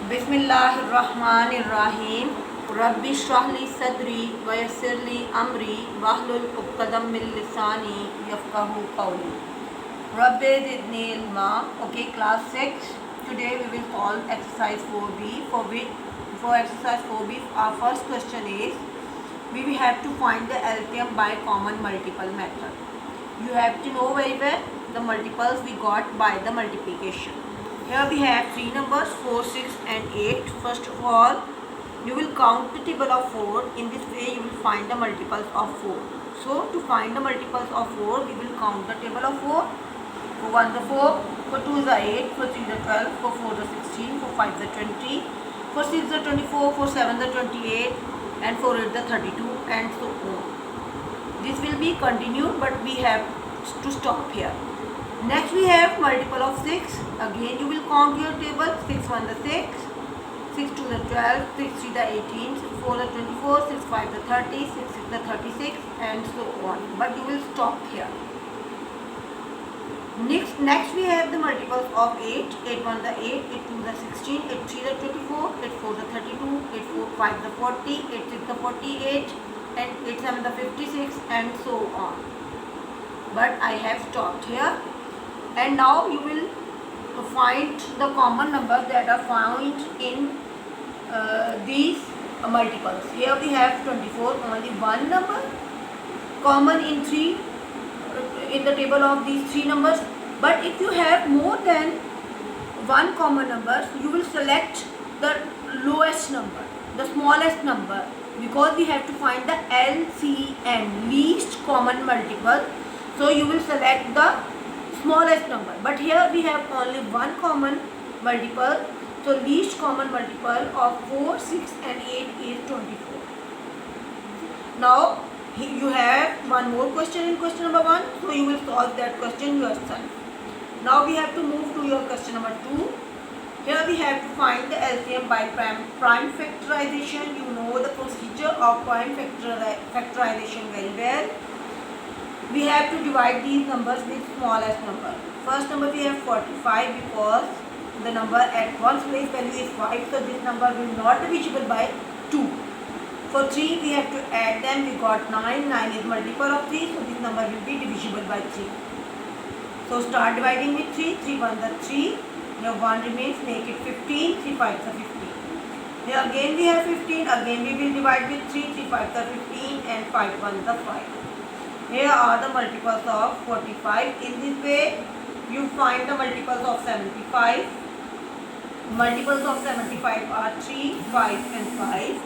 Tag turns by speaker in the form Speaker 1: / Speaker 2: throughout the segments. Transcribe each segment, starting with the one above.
Speaker 1: बिस्मिल्लाहिर्रहमानिर्रहीम। रब्बि इश्रह ली सदरी व यस्सिर ली अमरी वहलुल उक़दम मिन लिसानी यफ़क़हू क़ौली। Rabbi ज़िदनी इल्मा। Okay, class 6. Today we will solve exercise 4b. For exercise 4b, our first question is we will have to find the LCM by common multiple method. You have to know very well the multiples we got by the multiplication. Here we have three numbers 4, 6 and 8. First of all, you will count the table of 4. In this way you will find the multiples of 4. So to find the multiples of 4, we will count the table of 4. For 1 the 4, for 2 the 8, for 3 the 12, for 4 the 16, for 5 the 20, for 6 the 24, for 7 the 28 and for 8 the 32 and so on. This will be continued, but we have to stop here. Next we have multiple of 6. Again you will count your table. 6 1 the 6, 6 2 the 12, 6 3 the 18, 6 4 the 24, 6 5 the 30, 6 6 the 36 and so on. But you will stop here. Next we have the multiples of 8. 8 1 the 8, 8 2 the 16, 8 3 the 24, 8 4 the 32, 8 4 5 the 40, 8 6 the 48 and 8 7 the 56 and so on. But I have stopped here. And now you will find the common numbers that are found in these multiples. Here we have 24, only one number common in in the table of these three numbers. But if you have more than one common number, you will select the lowest number, the smallest number, because we have to find the LCM, least common multiple. So you will select the smallest number, but here we have only one common multiple, so least common multiple of 4, 6 and 8 is 24. Now you have one more question in question number 1, so you will solve that question yourself. Now we have to move to your question number 2. Here we have to find the LCM by prime factorization. You know the procedure of prime factorization very well. We have to divide these numbers with smallest number. First number we have 45, because the number at one's place value is 5, so this number will not be divisible by 2. For 3 we have to add them. We got 9. 9 is multiple of 3, so this number will be divisible by 3. So start dividing with 3. 3 1 the 3. Now 1 remains, make it 15. 3 5 the 15. Here again we have 15. Again we will divide with 3. 3 5 the 15 and 5 1 the 5. Here are the multiples of 45. In this way, you find the multiples of 75. Multiples of 75 are 3, 5 and 5.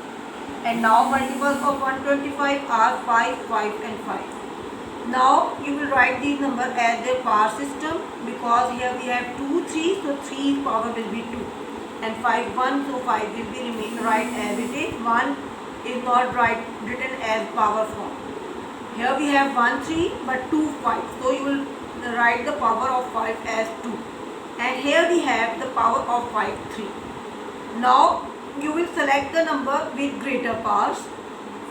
Speaker 1: And now multiples of 125 are 5, 5 and 5. Now you will write these numbers as their power system, because here we have 2, 3, so 3 power will be 2. And 5, 1, so 5 will be remain right as it is. 1 is not written as power form. Here we have 1 3 but 2 5, so you will write the power of 5 as 2, and here we have the power of 5 3. Now you will select the number with greater powers.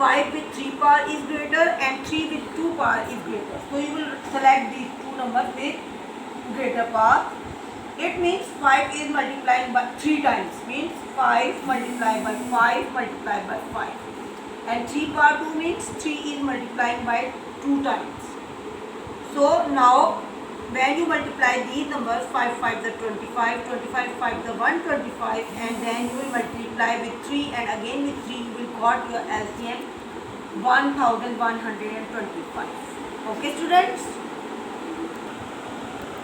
Speaker 1: 5 with 3 power is greater and 3 with 2 power is greater, so you will select these two numbers with greater power. It means 5 is multiplying by 3 times, means 5 multiplied by 5 multiplied by 5. And 3 power 2 means 3 is multiplying by 2 times. So now when you multiply these numbers, 5 5 the 25, 25 5 the 125, and then you will multiply with 3 and again with 3, you will got your LCM 1125. Okay students?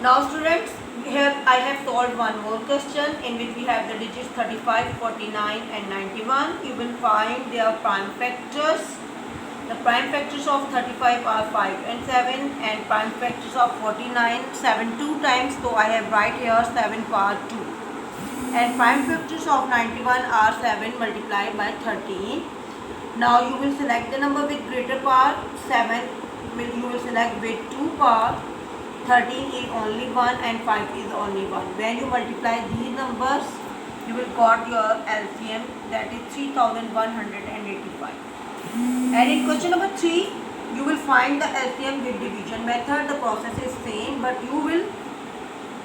Speaker 1: Now students, here I have solved one more question in which we have the digits 35, 49 and 91. You will find their prime factors. The prime factors of 35 are 5 and 7, and prime factors of 49, 7 2 times, so I have write here 7 power 2. And prime factors of 91 are 7 multiplied by 13. Now you will select the number with greater power. 7 you will select with 2 power. 13 is only 1 and 5 is only 1. When you multiply these numbers, you will got your LCM, that is 3185. And in question number 3, you will find the LCM with division method. The process is same, but you will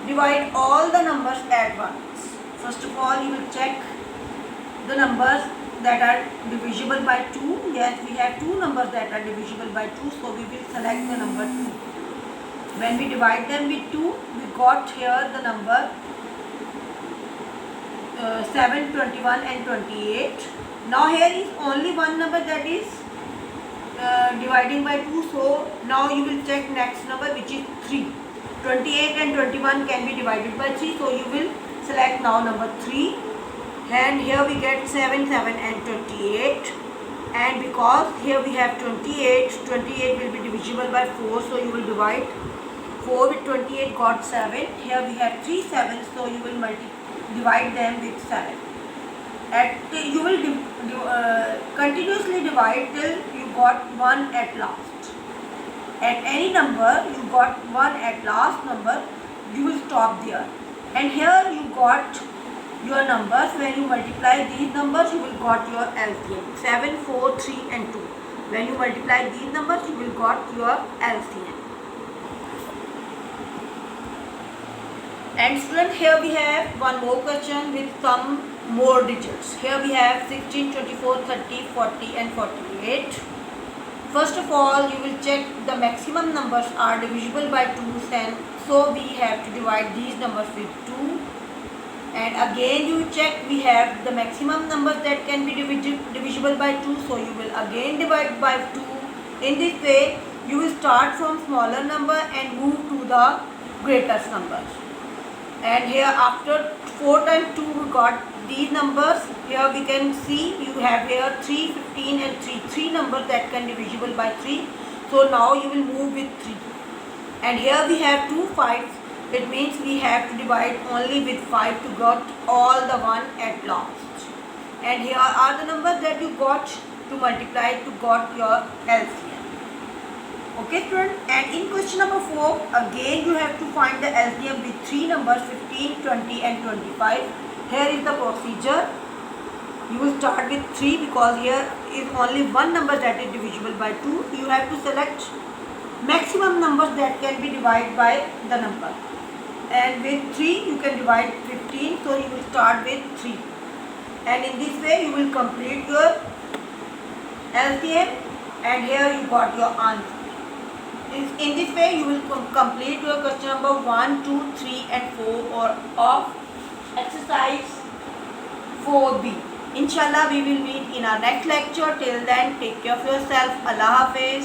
Speaker 1: divide all the numbers at once. First of all, you will check the numbers that are divisible by 2. Yes, we have two numbers that are divisible by 2, so we will select the number 2. When we divide them with 2, we got here the number 7, 21 and 28. Now here is only one number that is dividing by 2, so now you will check next number, which is 3. 28 and 21 can be divided by 3, so you will select now number 3, and here we get 7, 7 and 28, and because here we have 28 will be divisible by 4, so you will divide 4 with 28, got 7. Here we have 3 7s, so you will divide them with 7. You will continuously divide till you got 1 at last. At any number you got 1 at last number, you will stop there. And here you got your numbers. When you multiply these numbers, you will got your LCM 7, 4, 3 and 2. When you multiply these numbers, you will got your LCM. And student, here we have one more question with some more digits. Here we have 16, 24, 30, 40 and 48. First of all, you will check the maximum numbers are divisible by 2, and so we have to divide these numbers with 2. And again you check we have the maximum numbers that can be divisible by 2, so you will again divide by 2. In this way, you will start from smaller number and move to the greatest numbers. And here after 4 times 2 we got these numbers. Here we can see you have here 3, 15 and 3 numbers that can be divisible by 3. So now you will move with 3. And here we have 2 5s. It means we have to divide only with 5 to get all the 1 at last. And here are the numbers that you got to multiply to got your LCM. Okay student, and in question number 4, again you have to find the LCM with 3 numbers 15, 20 and 25. Here is the procedure. You will start with 3 because here is only one number that is divisible by 2. You have to select maximum numbers that can be divided by the number. And with 3 you can divide 15, so you will start with 3. And in this way you will complete your LCM, and here you got your answer. In this way you will complete your question number 1, 2, 3 and 4 of exercise 4B. Inshallah we will meet in our next lecture. Till then, take care of yourself. Allah Hafiz.